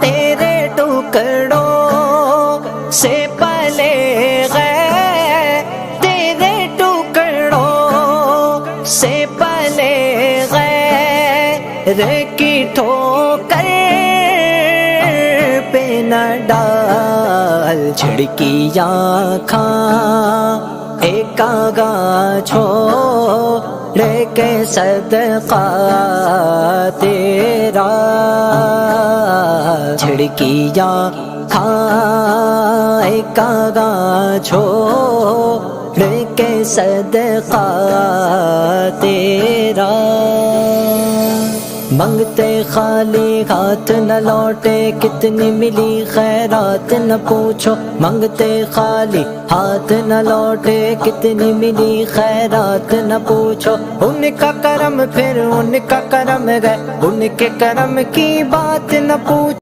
تیرے ٹکڑوں سے پلے گئے، تیرے ٹکڑوں سے پلے گئے، کی ٹھوکر پہ نہ ڈال، چھڑکیاں کھا ایک آگا چھوڑ کے صدقہ تیرا، چھڑکیاں کھا ایک آگا چھوڑ کے صدقہ تیرا، منگتے خالی ہاتھ نہ لوٹے، کتنی ملی خیرات نہ پوچھو، منگتے خالی ہاتھ نہ لوٹے، کتنی ملی خیرات نہ پوچھو، ان کا کرم پھر ان کا کرم ہے، ان کے کرم کی بات نہ پوچھو۔